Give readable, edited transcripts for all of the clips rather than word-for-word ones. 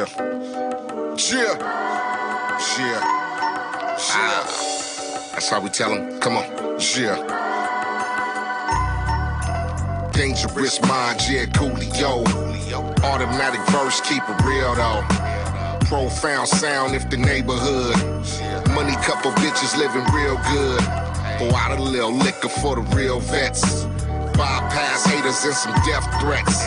Yeah. Yeah. Yeah. Yeah. That's how we tell them. Come on. Yeah. Dangerous mind, yeah, Coolio. Automatic verse, keep it real though. Profound sound if the neighborhood. Money couple bitches living real good. Pour out a little liquor for the real vets. Bypass haters and some death threats.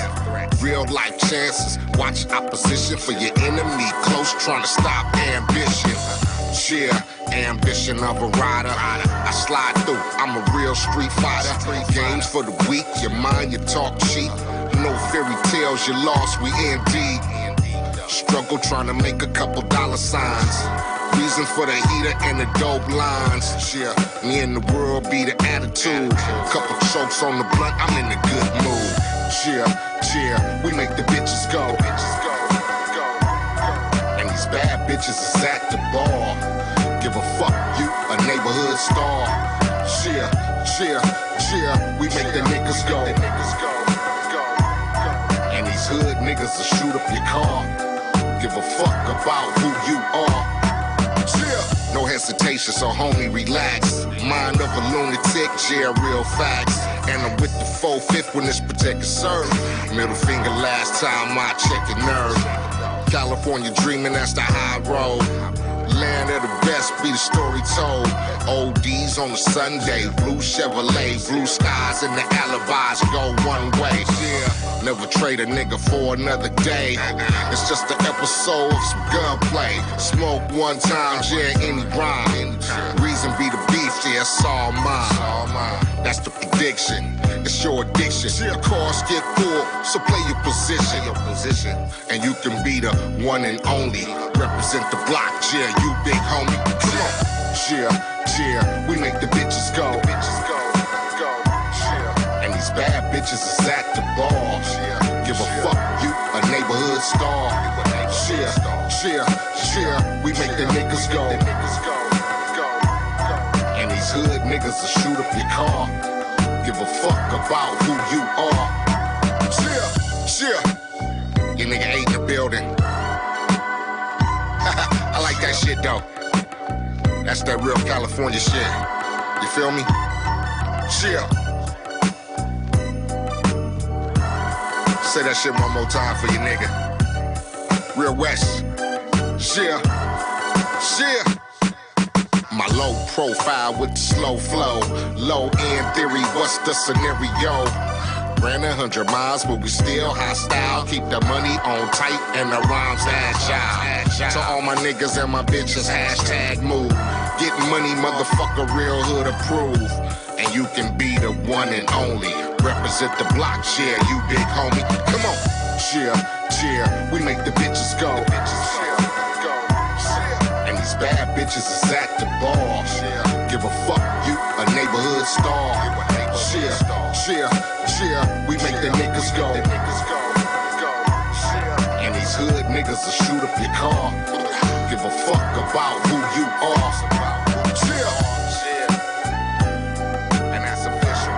Real life chances. Watch opposition for your enemy. Close trying to stop ambition. Yeah, ambition of a rider. I slide through, I'm a real street fighter. Games for the weak, your mind, you talk cheap. No fairy tales, you lost, we indeed. Struggle trying to make a couple dollar signs. Reason for the heater and the dope lines. Yeah, me and the world be the attitude. Couple chokes on the blunt, I'm in a good mood. Yeah, we make the bitches go. And these bad bitches is at the bar. Give a fuck, you a neighborhood star. Yeah, we make the niggas go. And these hood niggas will shoot up your car. Give a fuck about who you are. Yeah. No hesitation, so homie, relax. Mind of a lunatic, yeah, real facts. And I'm with the 4/5 when this protected serve. Middle finger last time I checked the nerve. California dreaming, that's the high road. Land of the best, be the story told. ODs on a Sunday, blue Chevrolet, blue skies and the alibis go one way. Yeah, never trade a nigga for another day. It's just an episode of some gunplay. Smoke one time, yeah, any rhyme. Reason be the beef, yeah, it's all mine. That's the prediction. It's your addiction. The cars get full, so play your position. And you can be the one and only. Represent the block, yeah, you big homie. Come on. Yeah, we make the bitches go. And these bad bitches is at the bar. Give a fuck, you a neighborhood star. Yeah, we make the niggas go. And these hood niggas will shoot up your car. Give a fuck about who you are. Yeah. You nigga ain't in the building. I like that shit though. That's that real California shit. You feel me? Yeah. Say that shit one more time for you, nigga. Real West. Yeah. My low profile with the slow flow. Low end theory, what's the scenario? Ran 100 miles, but we still hostile. Keep the money on tight and the rhymes agile. To all my niggas and my bitches, hashtag move. Getting money, motherfucker, real hood approved. And you can be the one and only. Represent the block, yeah, you big homie. Come on. Yeah, we make the bitches go. And these bad bitches is at the bar. Give a fuck, you a neighborhood star. Yeah, we make the niggas go. And these hood niggas will shoot up your car. Give a fuck about who you are. And that's official.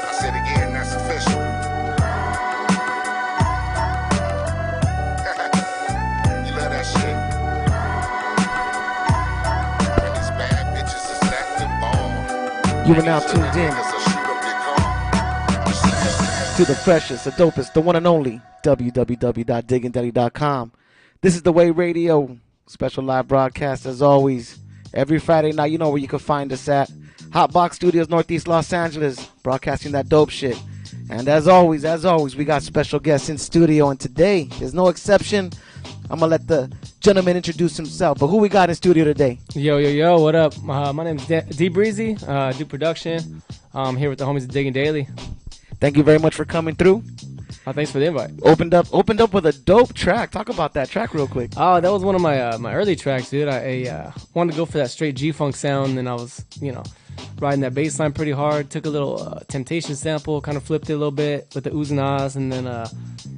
I said again, that's official. You love that shit? And these bad bitches is at the bar. You are now tuned in to the freshest, the dopest, the one and only www.diggindelly.com. This is The Way Radio, special live broadcast as always. Every Friday night, you know where you can find us at. Hotbox Studios, Northeast Los Angeles, broadcasting that dope shit. And as always, we got special guests in studio. And today, there's no exception. I'm going to let the gentleman introduce himself. But who we got in studio today? Yo, what up? My name's D Breezy, do production. I'm here with the homies at Digging Daily. Thank you very much for coming through. Thanks for the invite. Opened up with a dope track. Talk about that track real quick. Oh, that was one of my early tracks, dude. I wanted to go for that straight G-Funk sound, and I was, riding that bass line pretty hard. Took a little Temptation sample, kind of flipped it a little bit with the oohs and ahs, and then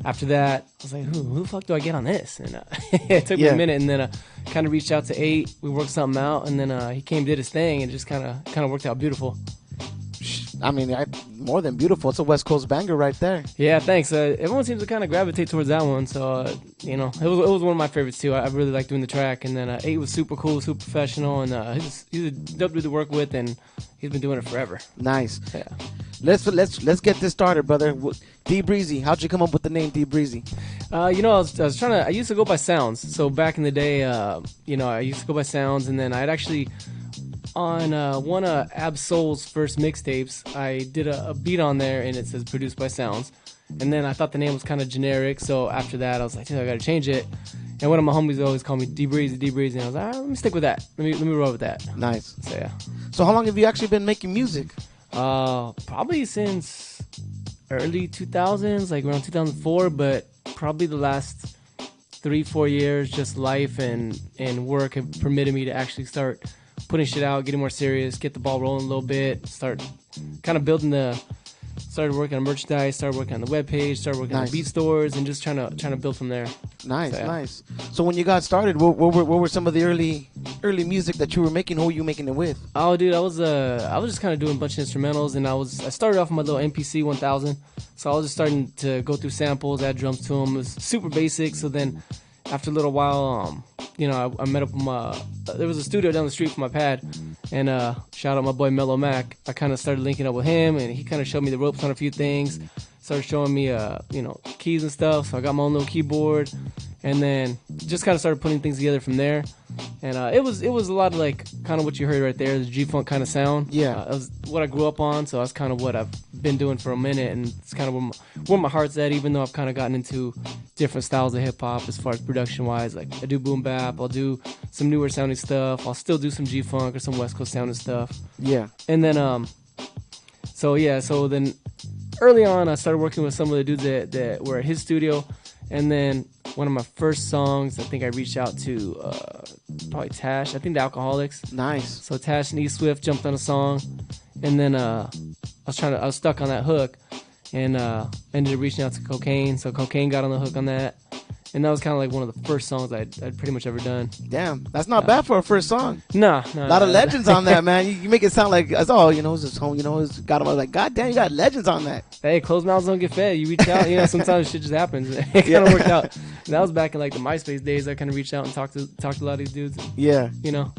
after that, I was like, who the fuck do I get on this? And it took me a minute, and then kind of reached out to 8. We worked something out, and then he came, did his thing, and it just kind of worked out beautiful. I mean, more than beautiful. It's a West Coast banger right there. Yeah, thanks. Everyone seems to kind of gravitate towards that one, so you know, it was one of my favorites too. I really like doing the track, and then 8 was super cool, super professional, and he's a dope dude to work with, and he's been doing it forever. Nice. Yeah. Let's get this started, brother. D Breezy, how'd you come up with the name D Breezy? You know, I was trying to. I used to go by sounds. So back in the day, you know, I used to go by sounds, and then I'd actually on one of Ab Soul's first mixtapes, I did a beat on there, and it says produced by Sounds. And then I thought the name was kind of generic, so after that, I was like, dude, I gotta change it. And one of my homies always called me D Breezy, D Breezy, and I was like, all right, let me stick with that. Let me roll with that. Nice. So yeah. So how long have you actually been making music? Probably since early 2000s, like around 2004, but probably the last 3-4 years, just life and work have permitted me to actually start putting shit out, getting more serious, get the ball rolling a little bit, start kind of started working on merchandise, started working on the webpage, started working on the beat stores, and just trying to build from there. Nice, so, yeah. Nice. So when you got started, what were some of the early music that you were making? Who were you making it with? Oh, dude, I was just kind of doing a bunch of instrumentals, and I started off with my little MPC 1000, so I was just starting to go through samples, add drums to them. It was super basic. So then, after a little while, you know, I met up with there was a studio down the street from my pad, and shout out my boy Mellow Mac. I kind of started linking up with him, and he kind of showed me the ropes on a few things. Started showing me, you know, keys and stuff. So I got my own little keyboard, and then just kind of started putting things together from there. And it was a lot of like kind of what you heard right there, the G-funk kind of sound. Yeah, that was what I grew up on, so that's kind of what I've been doing for a minute, and it's kind of where my heart's at. Even though I've kind of gotten into different styles of hip hop as far as production wise, like I do boom bap, I'll do some newer sounding stuff, I'll still do some G-funk or some West Coast sounding stuff. Yeah, and then so then early on I started working with some of the dudes that were at his studio, and then one of my first songs, I think I reached out to probably Tash, I think the Alcoholics. Nice. So Tash and E Swift jumped on a song, and then I was stuck on that hook, and ended up reaching out to Cocaine. So Cocaine got on the hook on that, and that was kind of like one of the first songs I'd pretty much ever done. Damn, that's not bad for a first song. Nah. A lot of legends on that, man. You make it sound like it's all, you know, it's just home, you know, it's got them. I was like, God damn, you got legends on that. Hey, closed mouths don't get fed. You reach out, you know, sometimes shit just happens. It kind of worked out. And that was back in like the MySpace days. I kind of reached out and talked to a lot of these dudes. Yeah. You know.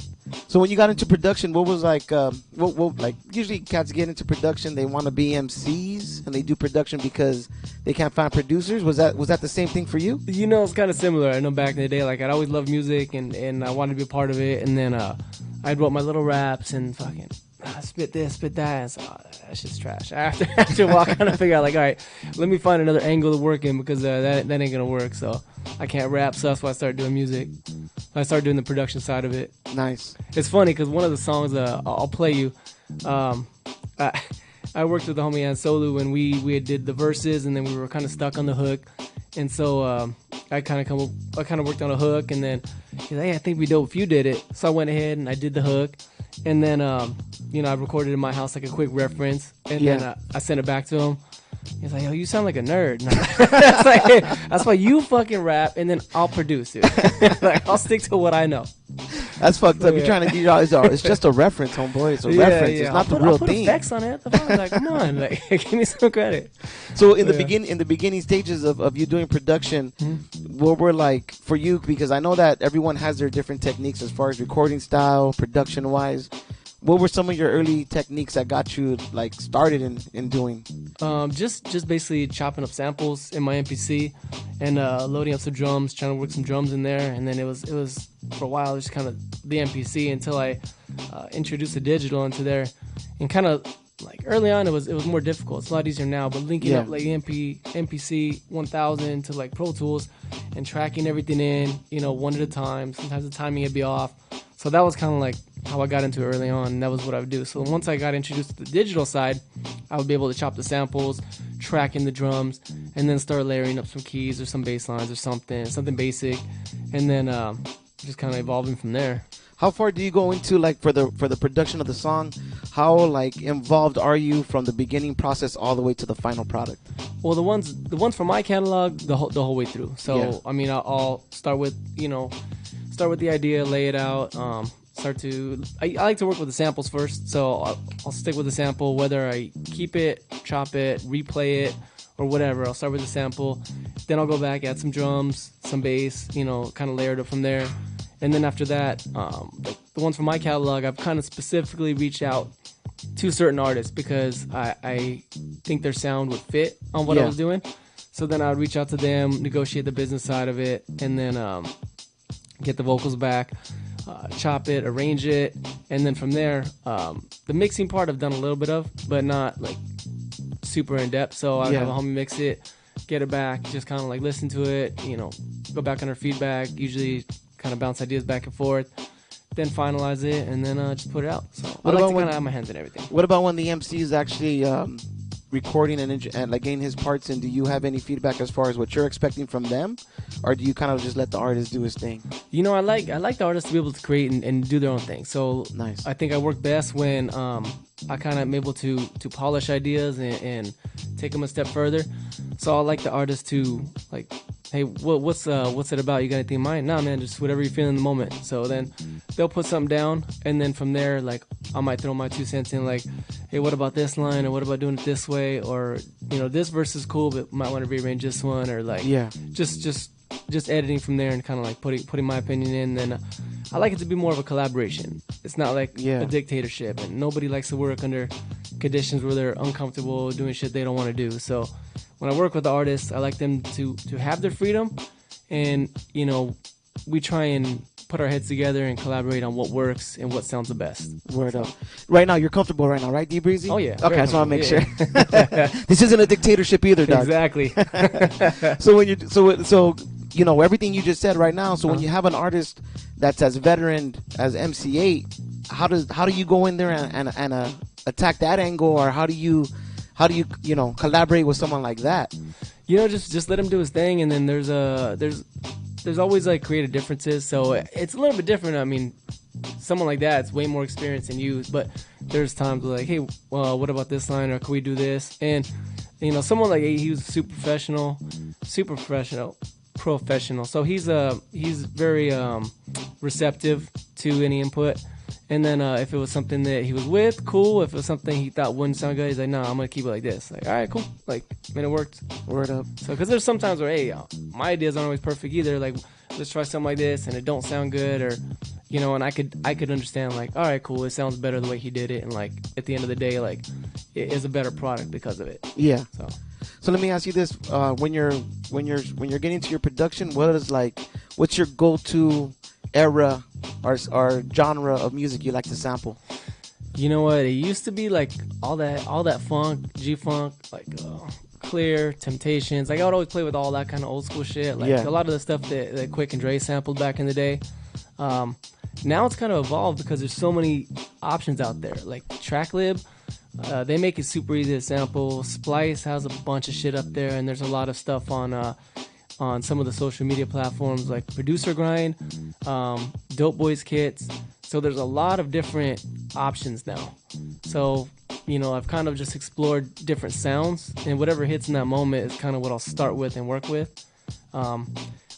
So when you got into production, what was like, what like usually cats get into production, they want to be MCs and they do production because they can't find producers. Was that the same thing for you? You know, it's kind of similar. I know back in the day, like I'd always loved music and I wanted to be a part of it. And then I wrote my little raps and fucking spit this, spit that. And so that shit's trash. After a while, I kind of figure out like, all right, let me find another angle to work in because that ain't gonna work. So I can't rap, so that's why I started doing music. I started doing the production side of it. Nice. It's funny because one of the songs I'll play you, I worked with the homie Ansolu and we did the verses and then we were kind of stuck on the hook, and so I kind of worked on a hook, and then he's like, hey, I think we dope if you did it. So I went ahead and I did the hook, and then you know, I recorded in my house like a quick reference, and then I sent it back to him. He's like, yo, you sound like a nerd. That's, like, hey, that's why you fucking rap, and then I'll produce it. Like, I'll stick to what I know. That's fucked up. You're trying to it's just a reference, homeboy. It's a reference. Yeah. It's not the real thing. I'll put effects on it. Like, come on, like, give me some credit. So in the beginning stages of you doing production, what were like for you? Because I know that everyone has their different techniques as far as recording style, production wise. What were some of your early techniques that got you like started in doing? Just basically chopping up samples in my MPC and loading up some drums, trying to work some drums in there, and then it was for a while just kind of the MPC until I introduced the digital into there, and kind of like early on it was more difficult. It's a lot easier now, but linking up like MPC 1000 to like Pro Tools and tracking everything in, you know, one at a time. Sometimes the timing would be off. So that was kind of like how I got into it early on, and that was what I would do. So once I got introduced to the digital side, I would be able to chop the samples, track in the drums, and then start layering up some keys or some bass lines or something basic, and then just kind of evolving from there. How far do you go into like for the production of the song? How like involved are you from the beginning process all the way to the final product? Well, the ones from my catalog, the whole way through. So I mean, I'll start with the idea, lay it out, I like to work with the samples first, so I'll stick with the sample, whether I keep it, chop it, replay it, or whatever. I'll start with the sample, then I'll go back, add some drums, some bass, kind of layer it up from there. And then after that, like the ones from my catalog, I've kind of specifically reached out to certain artists because I think their sound would fit on what I was doing. So then I would reach out to them, negotiate the business side of it, and then get the vocals back, chop it, arrange it, and then from there, the mixing part I've done a little bit of, but not like super in depth. So I have a homie mix it, get it back, just kind of like listen to it, go back on her feedback, usually kind of bounce ideas back and forth, then finalize it, and then just put it out. So I like to kind of have my hands in everything. What about when the MC is actually recording and like getting his parts in? Do you have any feedback as far as what you're expecting from them, or do you kind of just let the artist do his thing? I like the artist to be able to create and do their own thing. So nice. I think I work best when I kind of am able to polish ideas and take them a step further. So I like the artist to like, hey, what's it about? You got anything in mind? Nah, man, just whatever you feel in the moment. So then they'll put something down, and then from there, like, I might throw my 2 cents in, like, hey, what about this line, or what about doing it this way, or this verse is cool, but might want to rearrange this one, or like, just editing from there and kind of like putting my opinion in. Then I like it to be more of a collaboration. It's not like a dictatorship, and nobody likes to work under conditions where they're uncomfortable doing shit they don't want to do. So when I work with the artists, I like them to have their freedom, and we try and put our heads together and collaborate on what works and what sounds the best. Word up. Right now, you're comfortable right now, right, D Breezy? Oh yeah. Okay, I just want to make sure. This isn't a dictatorship either, dog. Exactly. So when everything you just said right now. So when you have an artist that's as veteran as MC8, how do you go in there and attack that angle, or how do you collaborate with someone like that? Just let him do his thing, and then there's always like creative differences, so it's a little bit different. I mean, someone like that's way more experienced than you, but there's times where like, hey, what about this line, or can we do this? And someone like he was super professional. So he's very receptive to any input. And then if it was something that he was with, cool. If it was something he thought wouldn't sound good, he's like, nah, I'm going to keep it like this. Like, all right, cool. Like, man, it worked. Word up. So, because there's sometimes where, hey, my ideas aren't always perfect either. Like, let's try something like this, and it don't sound good. Or, and I could understand, like, all right, cool. It sounds better the way he did it. And, like, at the end of the day, like, it is a better product because of it. Yeah. So let me ask you this. When you're getting to your production, what's your go-to era or genre of music you like to sample? You know what? It used to be like all that funk, G-funk, like Clear, Temptations. Like I would always play with all that kind of old school shit. Like a lot of the stuff that Quick and Dre sampled back in the day. Now it's kind of evolved because there's so many options out there. Like TrackLib, they make it super easy to sample. Splice has a bunch of shit up there, and there's a lot of stuff on some of the social media platforms like Producer Grind, Dope Boys Kits. So there's a lot of different options now. So, I've kind of just explored different sounds, and whatever hits in that moment is kind of what I'll start with and work with. I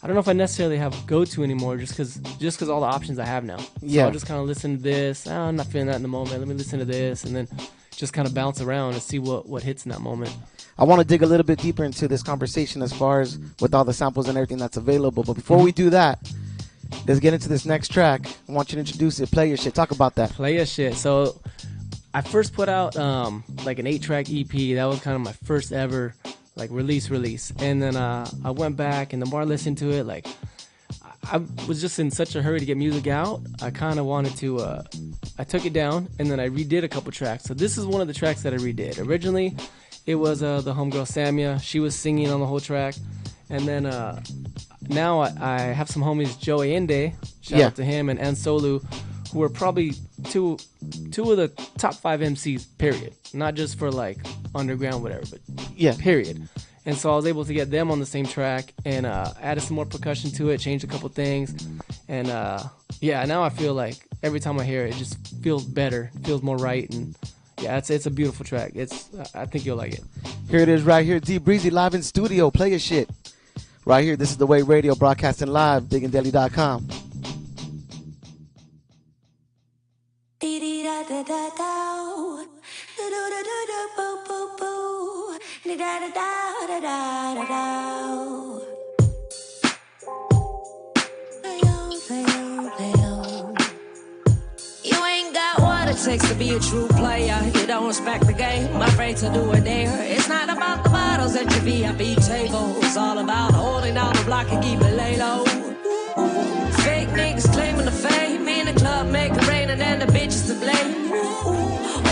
don't know if I necessarily have a go-to anymore just because all the options I have now. So I'll just kind of listen to this. I'm not feeling that in the moment. Let me listen to this, and then just kind of bounce around and see what hits in that moment. I want to dig a little bit deeper into this conversation as far as with all the samples and everything that's available. But before we do that, let's get into this next track. I want you to introduce it. Play your shit. Talk about that. Play your shit. So I first put out like an 8-track EP. That was kind of my first ever like release. And then I went back, and the more I listened to it, like I was just in such a hurry to get music out. I kind of wanted to, I took it down, and then I redid a couple tracks. So this is one of the tracks that I redid. Originally, it was the homegirl Samia. She was singing on the whole track. And then now I have some homies, Joe Allende, shout out to him, and Ansolu, who are probably two of the top 5 MCs, period. Not just for like underground, whatever, but period. And so I was able to get them on the same track and added some more percussion to it, changed a couple things. And now I feel like every time I hear it, it just feels better, feels more right. And yeah, it's a beautiful track. I think you'll like it. Here it is right here, D Breezy live in studio. Play your shit. Right here, this is The Way Radio, broadcasting live, diggindaily.com. da da da. Do do do do do boo boo boo. Da da da da da da da. Play on, play on, play on. You ain't got what it takes to be a true player. You don't respect the game, afraid to do it there. It's not about the bottles at your VIP table. It's all about holding down the block and keep it lay low. Fake niggas claiming the fame. Me in the club make it rain and then the bitches to blame.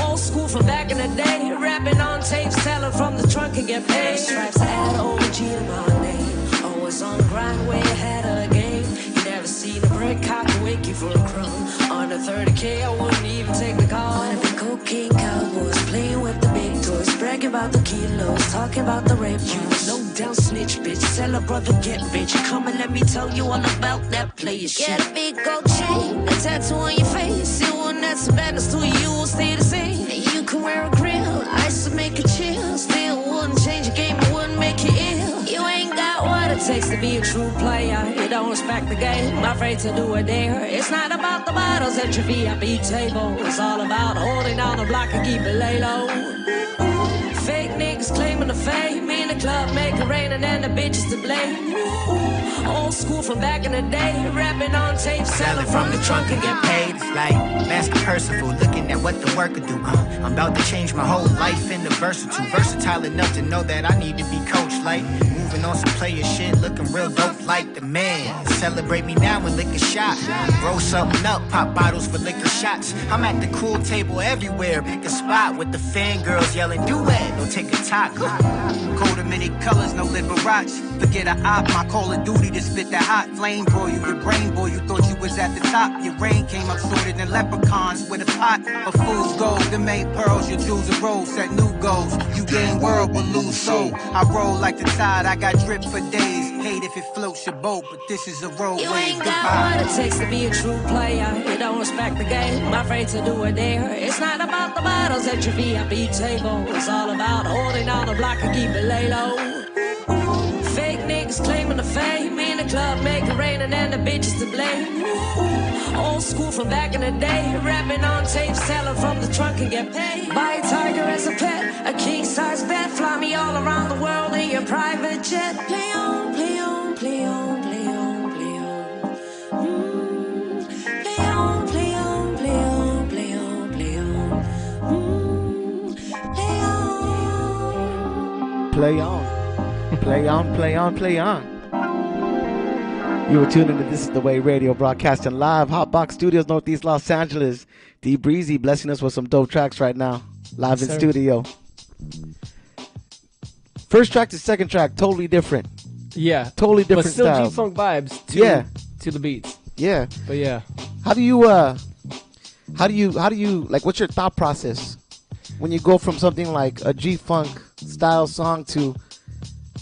Old school from back in the day. Rapping on tapes, telling from the trunk and get paid. Stripes add OG to my name. Always on the grind, way ahead of the game. You never seen a brick cop wake you for a crumb. Under 30K, I wouldn't even take the call. Wanna be cocaine cowboys, playing with the big toys, bragging about the kilos, talking about the rape. You low down snitch, bitch. Tell a brother get rich. Come and let me tell you all about that player shit. Get a big gold chain, a tattoo on your face. It wouldn't add some badness to you, will stay the same. And you can wear a grill, ice to make it chill. Still wouldn't change your game, it wouldn't make you ill. You ain't got what it takes to be a true player. You don't respect the game, afraid to do it there. It's not about the bottles at your VIP table. It's all about holding down the block and keep it lay low. Fake niggas claiming the fame. Me in the club make it rain and then the bitches to blame. Old school from back in the day. Rapping on tapes, selling from the trunk and get paid. It's like Master Percival looking at what the work could do. I'm about to change my whole life into versatile. Versatile enough to know that I need to be coached like moving on some player shit, looking real dope like the man. Celebrate me now and lick a shot. Roll something up, pop bottles for liquor shots. I'm at the cool table everywhere. Pick a spot with the fangirls yelling duet. Don't take a top. Coat of many colors, no Liberace. Forget a op, my Call of Duty to spit that hot flame. Boy, you your brain, boy, you thought you was at the top. Your rain came up shorter than leprechauns with a pot of fool's gold. The main pearls, your jewels and rolls, set new goals. You gain world but lose soul. I roll like the tide, I got drip for days. Hate if it floats your boat, but this is a roadway. You ain't Goodbye. got what it takes to be a true player. You don't respect the game, afraid to do it there. It's not about the bottles at your VIP table. It's all about holding down the block and keep it lay low. Fake niggas claiming the fame. Me in the club make it rain and then the bitches to blame. Old school from back in the day. Rapping on tapes, selling from the trunk and get paid. Buy a tiger as a pet, a king size bed. Fly me all around the world in your private jet. Play on, play on, play on, play on, play on. Play on, play on, play on, play on, play on. Play on. Play on. Play on, play on, play on. You were tuned into This Is The Way Radio, broadcasting live, Hotbox Studios, Northeast Los Angeles. D Breezy blessing us with some dope tracks right now, live in studio. First track to second track, totally different. Yeah, Totally different but still styles. G-funk vibes. To the beats. Yeah. But yeah, How do you like? What's your thought process when you go from something like a G-funk style song to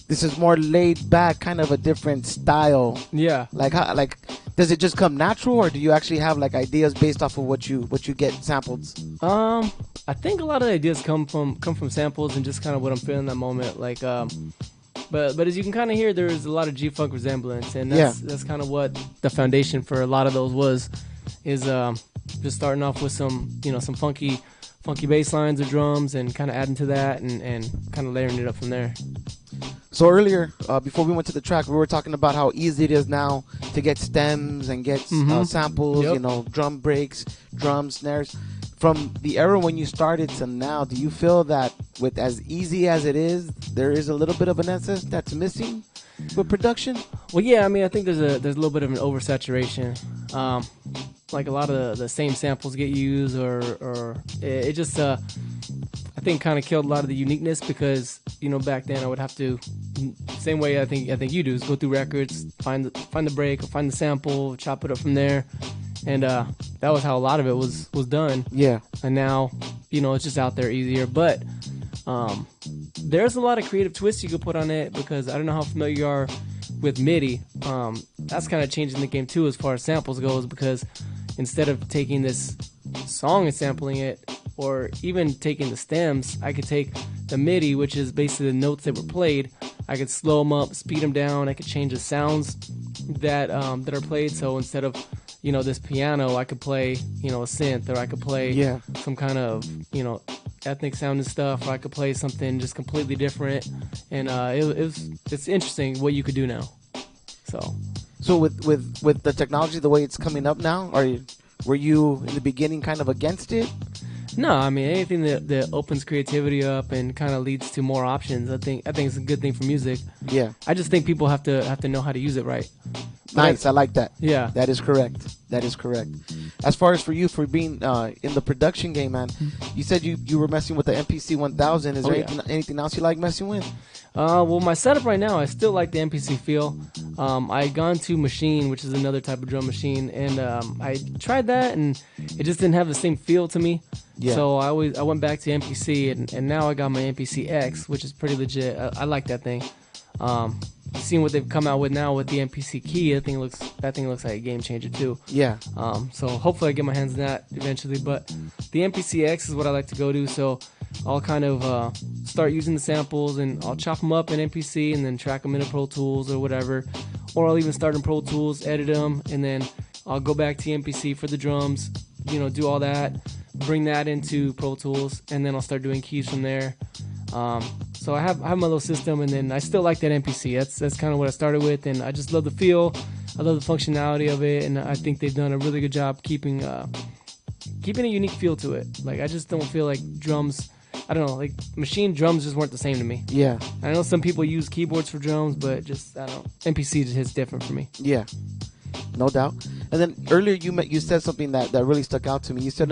this is more laid back, kind of a different style? yeah. Like, how, like, does it just come natural, or do you actually have like ideas based off of what you get sampled? I think a lot of the ideas come from samples and just kind of what I'm feeling in that moment. Like, but as you can kind of hear, there is a lot of G-funk resemblance, and that's kind of what the foundation for a lot of those is just starting off with some funky bass lines or drums, and kind of adding to that, and kind of layering it up from there. So earlier, before we went to the track, we were talking about how easy it is now to get stems and get samples, Yep. Drum breaks, drums, snares. From the era when you started to now, do you feel that with as easy as it is, there is a little bit of an essence that's missing with production? Well, yeah, I mean, I think there's a little bit of an oversaturation. Like a lot of the same samples get used, or it just I think kind of killed a lot of the uniqueness, because back then I would have to, same way I think you do, is go through records, find the break, or find the sample, chop it up from there, and that was how a lot of it was done. Yeah. And now it's just out there easier, but there's a lot of creative twists you could put on it, because I don't know how familiar you are with MIDI. That's kind of changing the game too as far as samples goes, because instead of taking this song and sampling it, or even taking the stems, I could take the MIDI, which is basically the notes that were played. I could slow them up, speed them down. I could change the sounds that are played. So instead of this piano, I could play, a synth, or I could play some kind of, ethnic sounding stuff, or I could play something just completely different. And it's interesting what you could do now. So with the technology the way it's coming up now, were you in the beginning kind of against it? No, I mean anything that opens creativity up and kind of leads to more options. I think it's a good thing for music. Yeah. I just think people have to know how to use it right. Nice, I like that. Yeah. That is correct. As far as for you, for being in the production game, man, you said you were messing with the MPC 1000. Is there anything else you like messing with? Well, my setup right now, I still like the MPC feel. I had gone to Machine, which is another type of drum machine, and I tried that, and it just didn't have the same feel to me. Yeah. So I went back to MPC, and now I got my MPC X, which is pretty legit. I like that thing. Seeing what they've come out with now with the MPC key, that thing looks like a game changer too. Yeah. So hopefully I get my hands on that eventually. But the MPC X is what I like to go to. So I'll kind of start using the samples, and I'll chop them up in MPC and then track them into Pro Tools or whatever. Or I'll even start in Pro Tools, edit them, and then I'll go back to MPC for the drums, do all that, bring that into Pro Tools, and then I'll start doing keys from there. So I have my little system, and then I still like that MPC. That's kind of what I started with, and I just love the feel. I love the functionality of it, and I think they've done a really good job keeping a unique feel to it. Like, I just don't feel like drums, I don't know, like machine drums just weren't the same to me. Yeah. I know some people use keyboards for drums, but just, I don't know, MPC just hits different for me. Yeah. No doubt. And then earlier you said something that really stuck out to me. You said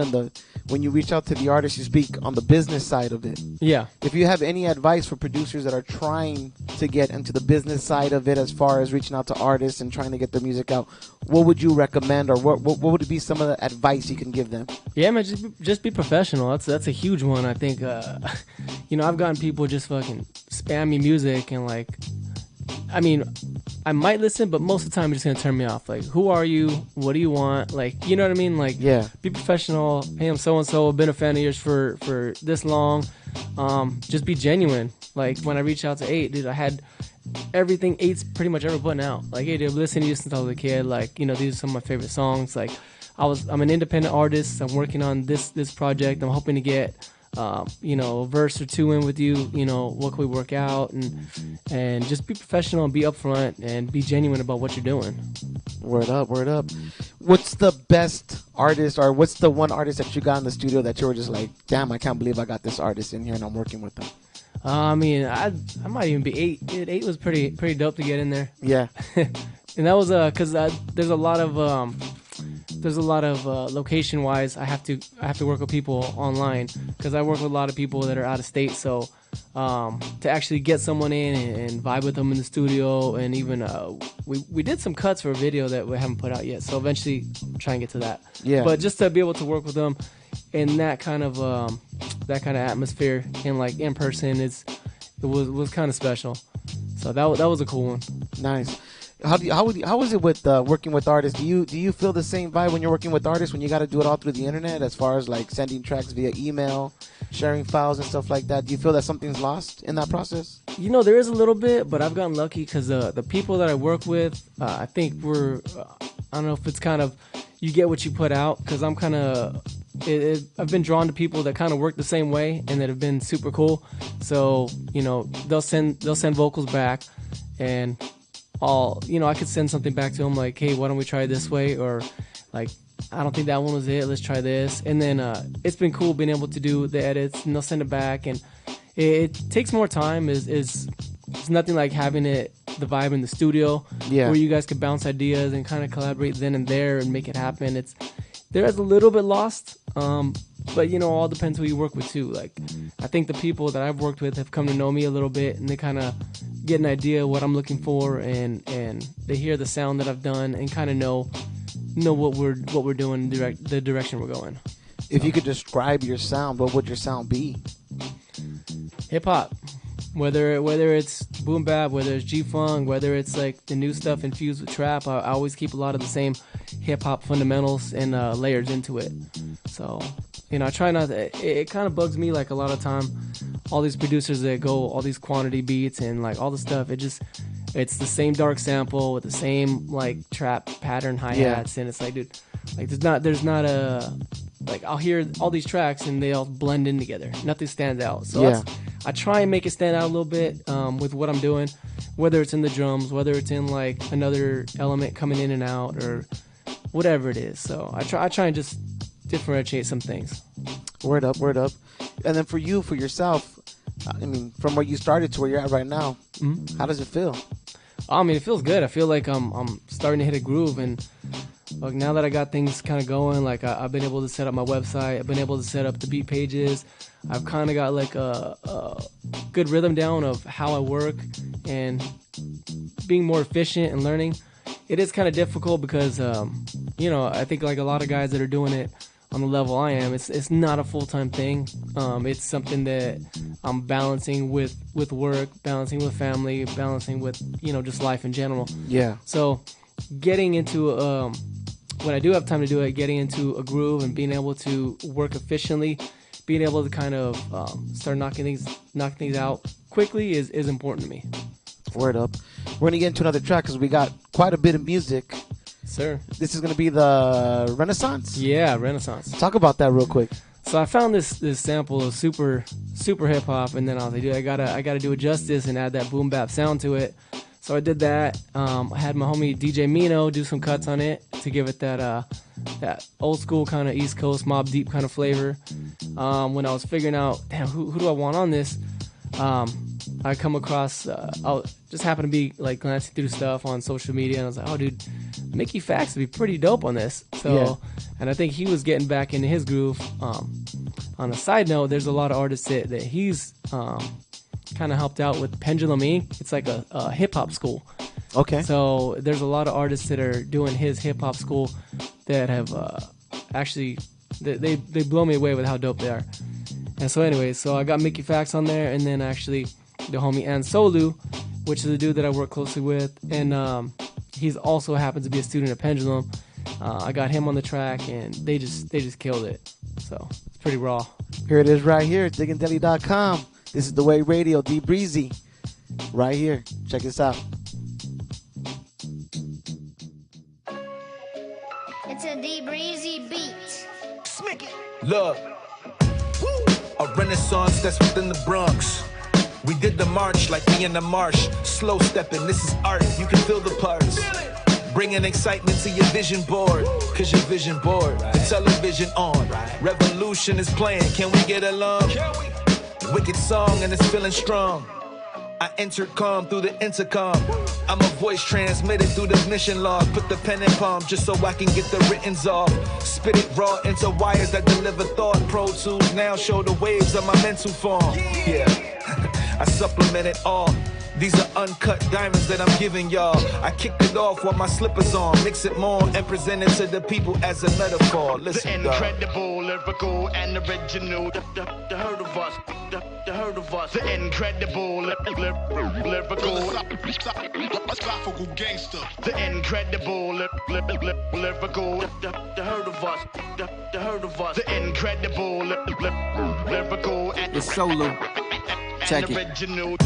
when you reach out to the artist, you speak on the business side of it. Yeah. If you have any advice for producers that are trying to get into the business side of it, as far as reaching out to artists and trying to get their music out, what would you recommend, or what would be some of the advice you can give them? Yeah, man, just be professional. That's a huge one. I think, I've gotten people just fucking spam me music, and like, I mean, I might listen, but most of the time it's just going to turn me off. Like, who are you? What do you want? Like, you know what I mean? Like, yeah. Be professional. Hey, I'm so-and-so. I've been a fan of yours for this long. Just be genuine. Like, when I reached out to 8, dude, I had everything 8's pretty much ever putting out. Like, hey, dude, I've listened to you since I was a kid. Like, these are some of my favorite songs. Like, I'm an independent artist. I'm working on this project. I'm hoping to get a verse or two in with you, what can we work out, and just be professional and be upfront and be genuine about what you're doing. Word up. What's the best artist, or what's the one artist that you got in the studio that you were just like, damn, I can't believe I got this artist in here and I'm working with them? I mean, I might even be 8. Dude, 8 was pretty dope to get in there. Yeah. And that was because there's a lot of location-wise, I have to work with people online, because I work with a lot of people that are out of state. So to actually get someone in and vibe with them in the studio, and even we did some cuts for a video that we haven't put out yet. So eventually, I'll try and get to that. Yeah. But just to be able to work with them in that kind of atmosphere, and like in person, it was kind of special. So that was a cool one. Nice. How is it with working with artists? Do you feel the same vibe when you're working with artists, when you got to do it all through the internet, as far as like sending tracks via email, sharing files and stuff like that? Do you feel that something's lost in that process? There is a little bit, but I've gotten lucky because the people that I work with, I think I don't know if it's kind of, you get what you put out, because I'm kind of, I've been drawn to people that kind of work the same way and that have been super cool. So they'll send vocals back, and I could send something back to them like, hey, why don't we try it this way? Or like, I don't think that one was it, let's try this. And then it's been cool being able to do the edits, and they'll send it back. And it takes more time. It's nothing like having the vibe in the studio, where you guys can bounce ideas and kind of collaborate then and there and make it happen. There is a little bit lost, but all depends who you work with too. Like, I think the people that I've worked with have come to know me a little bit, and they kind of get an idea of what I'm looking for, and they hear the sound that I've done and kind of know what we're doing, the direction we're going. If you could describe your sound, what would your sound be? Hip hop. Whether it's boom bap, whether it's G-funk, whether it's like the new stuff infused with trap, I always keep a lot of the same hip-hop fundamentals and layers into it. So, I try not to, it kind of bugs me, like, a lot of time, all these producers that go all these quantity beats and like all the stuff, it's the same dark sample with the same like trap pattern hi-hats, and it's like, dude, like there's not a like, I'll hear all these tracks and they all blend in together. Nothing stands out. So I try and make it stand out a little bit with what I'm doing, whether it's in the drums, whether it's in like another element coming in and out, or whatever it is. So I try and just differentiate some things. Word up. And then for yourself, I mean, from where you started to where you're at right now, how does it feel? I mean, it feels good. I feel like I'm starting to hit a groove, and like now that I got things kind of going, like I've been able to set up my website, I've been able to set up the beat pages. I've kind of got like a good rhythm down of how I work and being more efficient and learning. It is kind of difficult because, you know, I think like a lot of guys that are doing it on the level I am, it's not a full-time thing. It's something that I'm balancing with work, balancing with family, balancing with, you know, just life in general. Yeah. So getting into, when I do have time to do it, getting into a groove and being able to work efficiently, being able to kind of start knocking things out quickly is important to me. Word up. We're going to get into another track because we got quite a bit of music. Sir. This is going to be the Renaissance? Yeah, Renaissance. Talk about that real quick. So I found this sample of super hip hop, and then I was like, dude, I gotta do it justice and add that boom bap sound to it. So I did that. I had my homie DJ Mino do some cuts on it to give it that old school kind of East Coast Mobb Deep kind of flavor. When I was figuring out, damn, who do I want on this? I come across, I just happened to be like glancing through stuff on social media, and I was like, oh, dude, Mickey Fax would be pretty dope on this. So, and I think he was getting back into his groove. On a side note, there's a lot of artists that he's kind of helped out with Pendulum Inc. It's like a hip hop school. Okay. So there's a lot of artists that are doing his hip hop school that have actually they blow me away with how dope they are. And so anyways, so I got Mickey Fax on there, and then actually the homie Ansolu, which is a dude that I work closely with, and he's also happens to be a student at Pendulum. I got him on the track, and they just killed it. So it's pretty raw. Here it is right here, diggingdeli.com. This is The Way Radio, D Breezy. Right here. Check this out. It's a D Breezy beat. Smick it. Look. A renaissance that's within the Bronx. We did the march like me in the marsh. Slow stepping, this is art, you can feel the parts. Bringing excitement to your vision board, cause your vision board, the television on. Revolution is playing, can we get along? Wicked song and it's feeling strong. I entered calm through the intercom. I'm a voice transmitted through the mission log. Put the pen in palm just so I can get the writtens off. Spit it raw into wires that deliver thought. Pro Tools now show the waves of my mental form. Yeah, I supplement it all. These are uncut diamonds that I'm giving y'all. I kicked it off while my slippers on. Mix it more and present it to the people as a metaphor. Listen, the incredible, lyrical, and original. The herd of us. The herd of us. The incredible, lyrical. Gangster. The incredible, lyrical. The herd of us. The herd of us. The incredible, lyrical, and it's solo. Check it. Original.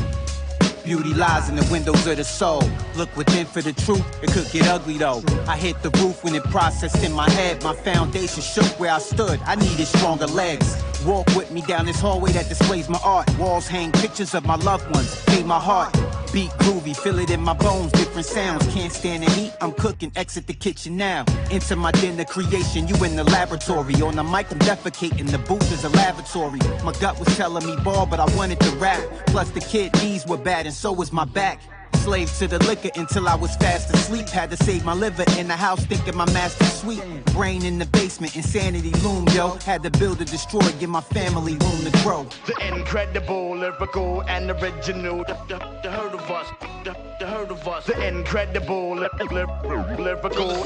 Beauty lies in the windows of the soul. Look within for the truth, it could get ugly though. I hit the roof when it processed in my head. My foundation shook where I stood, I needed stronger legs. Walk with me down this hallway that displays my art. Walls hang pictures of my loved ones, beat my heart. Beat groovy, feel it in my bones, different sounds. Can't stand the heat, I'm cooking, exit the kitchen now. Into my dinner creation, you in the laboratory. On the mic, I'm defecating, the booth is a lavatory. My gut was telling me ball, but I wanted to rap. Plus the kid knees were bad and so was my back. Slave to the liquor until I was fast asleep. Had to save my liver in the house, thinking my master sweet. Brain in the basement, insanity loomed, yo. Had to build or destroy, give my family room to grow. The incredible, lyrical, and original. The herd of us. The herd of us. The incredible, lyrical.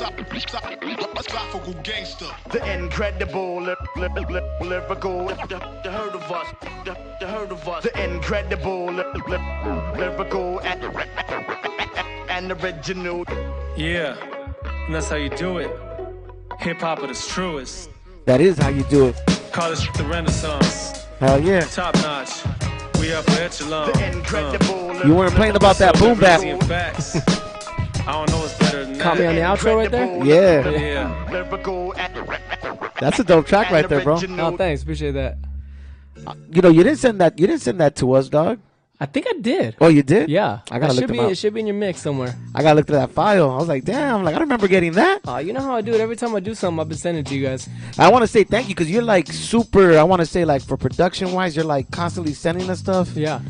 Gangster. The incredible, lyrical. The herd of us. The herd of us. The incredible, lyrical, and original. Yeah, and that's how you do it. Hip hop at its truest. That is how you do it. Call this the Renaissance. Hell yeah. Top notch. We upper echelon. The incredible. You weren't playing about that boom bap. Seeing facts. I don't know what's better than that. Caught me on the outro right there. Yeah, Yeah. Lyrical that's a dope track right there, bro. Oh, thanks. Appreciate that. You know, you didn't send that to us, dog. I think I did. Oh, you did? Yeah. I gotta That look should them be. It up. should be in your mix somewhere. I gotta look through that file. I was like, damn, like I remember getting that. You know how I do it. Every time I do something, I've been sending it to you guys. I want to say thank you because you're like super. I want to say like for production wise, you're like constantly sending us stuff. Yeah.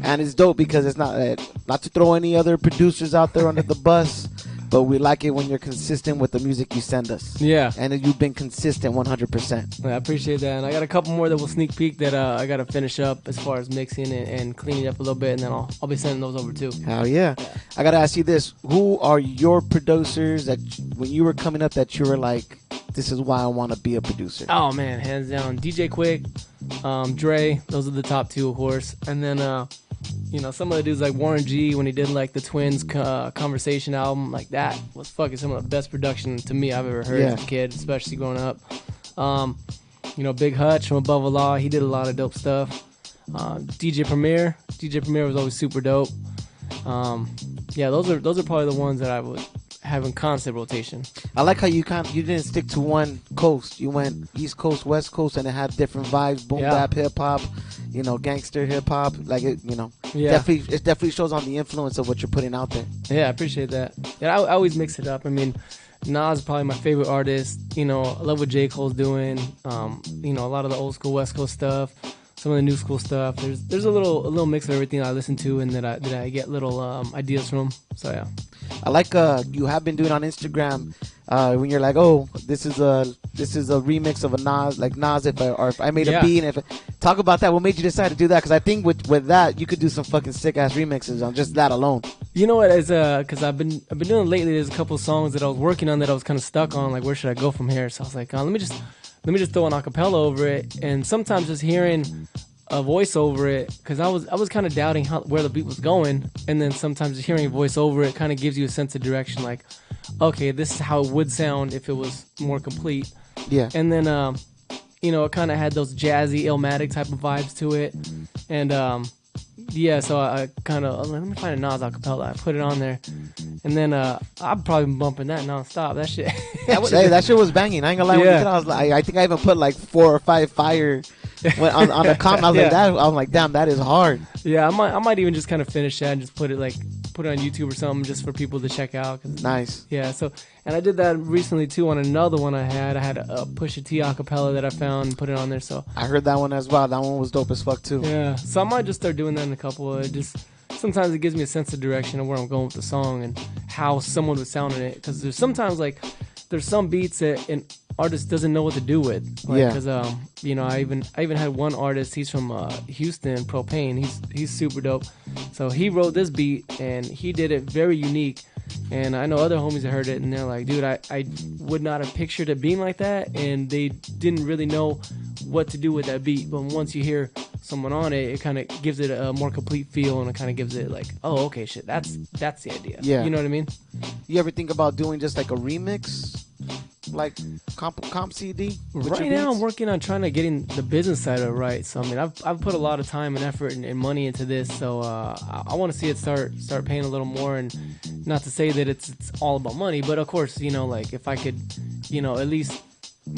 And it's dope because it's not to throw any other producers out there under the bus, but we like it when you're consistent with the music you send us. Yeah. And you've been consistent 100%. I appreciate that. And I got a couple more that will sneak peek that I got to finish up as far as mixing and cleaning up a little bit, and then I'll be sending those over too. Hell yeah. I got to ask you this. Who are your producers that when you were coming up that you were like, this is why I want to be a producer? Oh, man. Hands down. DJ Quick, Dre. Those are the top two, of course. And then, some of the dudes like Warren G, when he did like the Twins Conversation album, like that was fucking some of the best production to me I've ever heard as a kid, especially growing up. Big Hutch from Above the Law, he did a lot of dope stuff. DJ Premier was always super dope. Those are probably the ones that I would have in constant rotation. I like how you didn't stick to one coast. You went East Coast, West Coast, and it had different vibes. Boom bap, hip hop, gangster hip hop. Like it, definitely shows on the influence of what you're putting out there. Yeah, I appreciate that. Yeah, I always mix it up. I mean, Nas is probably my favorite artist. I love what J. Cole's doing. A lot of the old school West Coast stuff. Some of the new school stuff. There's a little mix of everything I listen to and that I get little ideas from. So yeah. I like you have been doing on Instagram when you're like, oh, this is a remix of a Nas, like Nas if I made a beat. And talk about that. What made you decide to do that? Because I think with that you could do some fucking sick ass remixes on just that alone. You know what? Is because I've been doing it lately. There's a couple songs that I was working on that I was kind of stuck on. Like, where should I go from here? So I was like, let me just throw an acapella over it. And sometimes just hearing a voice over it, because I was kind of doubting where the beat was going, and then sometimes just hearing a voice over it kind of gives you a sense of direction, like, okay, this is how it would sound if it was more complete. Yeah. And then it kind of had those jazzy Illmatic type of vibes to it, and so I kind of, let me find a Nas acapella. I put it on there, and then I've probably been bumping that nonstop. That shit. That shit was banging. I ain't gonna lie. When you said, I was like, I think I even put like 4 or 5 fire on the comment. I was like, that. I was like, damn, that is hard. Yeah, I might even just kind of finish that and just put it on YouTube or something just for people to check out. Nice. Yeah. So, and I did that recently too on another one I had. I had a Pusha T acapella that I found and put it on there. So I heard that one as well. That one was dope as fuck too. Yeah. So I might just start doing that in a couple. Sometimes it gives me a sense of direction of where I'm going with the song and how someone would sound in it. Because there's sometimes there's some beats that an artist doesn't know what to do with. Because I even had one artist. He's from Houston, Propane. He's super dope. So he wrote this beat and he did it very unique. And I know other homies that heard it and they're like, dude, I would not have pictured it being like that. And they didn't really know what to do with that beat. But once you hear someone on it, it kind of gives it a more complete feel, and it kind of gives it like, oh, okay, shit, that's the idea. Yeah. You know what I mean? You ever think about doing just like a remix, like comp CD? Right now, I'm working on trying to getting the business side of it right. So I mean, I've put a lot of time and effort and money into this. So I want to see it start paying a little more. And not to say that it's all about money, but of course, like if I could, at least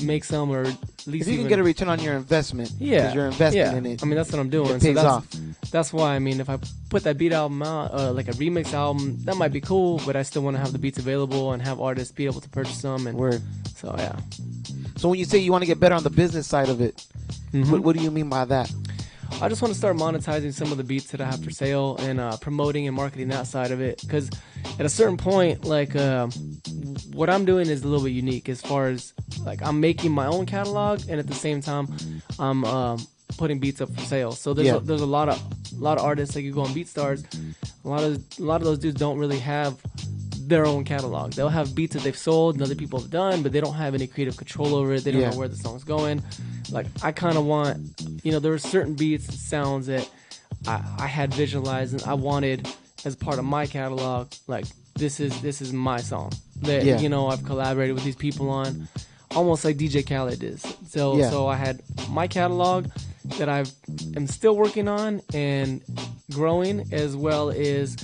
make some, or at least if you can get a return on your investment, because you're investing in it. I mean, that's what I'm doing. It pays off. That's why, I mean, if I put that beat album out, like a remix album, that might be cool, but I still want to have the beats available and have artists be able to purchase them. And Word. So yeah. So when you say you want to get better on the business side of it, what do you mean by that? I just want to start monetizing some of the beats that I have for sale and promoting and marketing that side of it. Because at a certain point, like what I'm doing is a little bit unique as far as like I'm making my own catalog, and at the same time I'm putting beats up for sale. So there's a lot of artists, like you go on BeatStars, a lot of those dudes don't really have their own catalog. They'll have beats that they've sold and other people have done, but they don't have any creative control over it. They don't know where the song's going. Like I kind of want, there are certain beats and sounds that I had visualized and I wanted as part of my catalog. Like this is my song that I've collaborated with these people on, almost like DJ Khaled is. So I had my catalog, that I am still working on and growing, as well as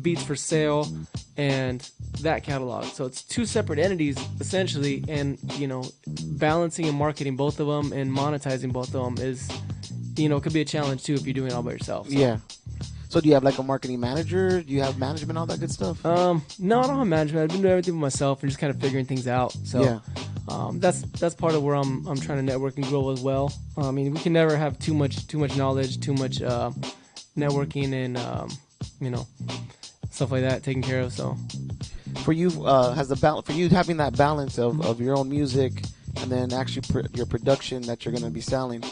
Beats for Sale and that catalog. So it's two separate entities essentially, and balancing and marketing both of them and monetizing both of them is, could be a challenge too if you're doing it all by yourself. So. Yeah. So do you have like a marketing manager? Do you have management, all that good stuff? No, I don't have management. I've been doing everything by myself and just kind of figuring things out. So yeah. That's part of where I'm trying to network and grow as well. I mean, we can never have too much knowledge, too much networking and stuff like that taken care of. So for you, for you having that balance of your own music and then actually your production that you're going to be selling.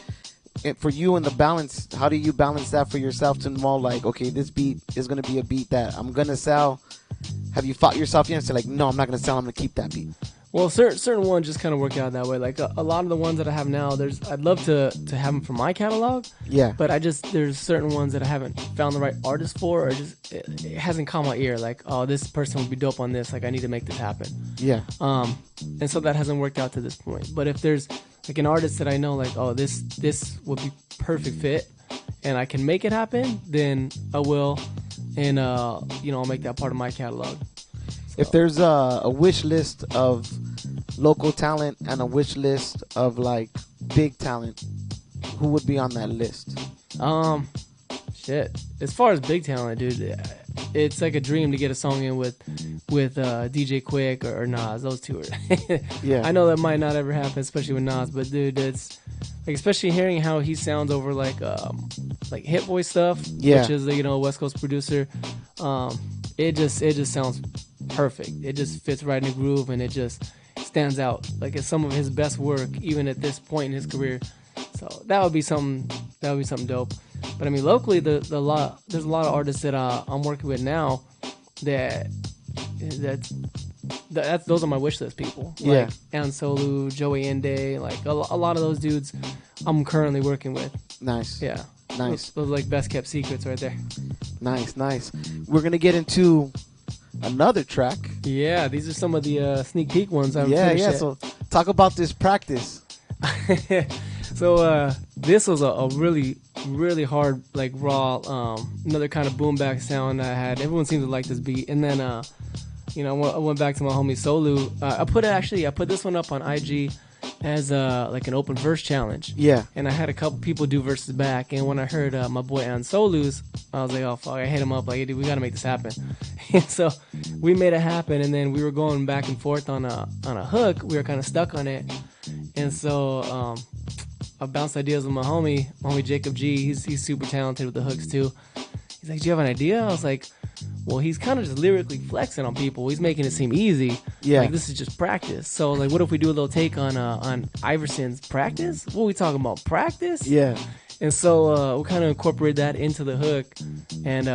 For you and the balance, how do you balance that for yourself to know, like, okay, this beat is going to be a beat that I'm going to sell? Have you fought yourself and say, like, no, I'm not going to sell, I'm going to keep that beat? Well, certain ones just kind of work out that way. Like a lot of the ones that I have now, I'd love to have them for my catalog. Yeah. But there's certain ones that I haven't found the right artist for, or just it hasn't caught my ear. Like, oh, this person would be dope on this. Like, I need to make this happen. Yeah. And so that hasn't worked out to this point. But if there's like an artist that I know, like, oh, this would be perfect fit, and I can make it happen, then I will, and I'll make that part of my catalog. If there's a wish list of local talent and a wish list of like big talent, who would be on that list? Shit. As far as big talent, dude, it's like a dream to get a song in with DJ Quick or Nas. Those two are. Yeah. I know that might not ever happen, especially with Nas, but dude, it's like, especially hearing how he sounds over like Hit Boy stuff, which is a West Coast producer. It just sounds perfect. It just fits right in the groove, and it just stands out. Like it's some of his best work, even at this point in his career. So that would be something dope. But I mean, locally, there's a lot of artists that I'm working with now those are my wish list people. Like Ansolu, Joey Ende, like a lot of those dudes I'm currently working with. Nice. Yeah. Nice. Those like best kept secrets right there. Nice. We're gonna get into another track. Yeah, these are some of the sneak peek ones. Yeah. So talk about this Practice. So this was a really, really hard, like raw, another kind of boom bap sound I had. Everyone seemed to like this beat. And then, I went back to my homie Solu. I put this one up on IG as like an open verse challenge. Yeah. And I had a couple people do verses back. And when I heard my boy Ansolu's, I was like, oh fuck! I hit him up like, hey, dude, we gotta make this happen. And so we made it happen. And then we were going back and forth on a hook. We were kind of stuck on it. And so I bounced ideas with my homie Jacob G. He's super talented with the hooks too. He's like, do you have an idea? I was like, well, he's kind of just lyrically flexing on people. He's making it seem easy. Yeah. Like, this is just practice. So, like, what if we do a little take on Iverson's Practice? What are we talking about? Practice? Yeah. And so we kind of incorporated that into the hook. And,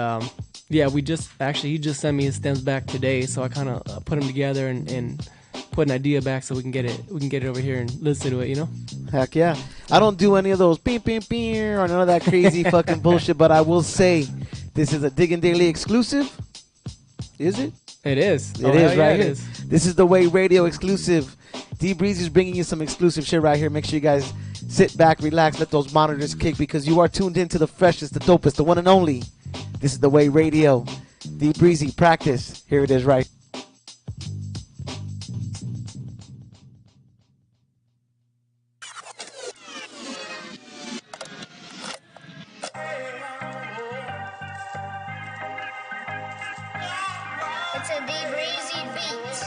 he just sent me his stems back today. So I kind of put them together and put an idea back so we can get it over here and listen to it, Heck yeah. I don't do any of those beep beep beep or none of that crazy fucking bullshit, but I will say this is a Diggin' Daily exclusive. Is it? It is. It is right here. It is. This is the Way Radio exclusive. D Breezy is bringing you some exclusive shit right here. Make sure you guys sit back, relax, let those monitors kick, because you are tuned into the freshest, the dopest, the one and only. This is the Way Radio. D Breezy, Practice. Here it is right. It's a D-Breezy beat.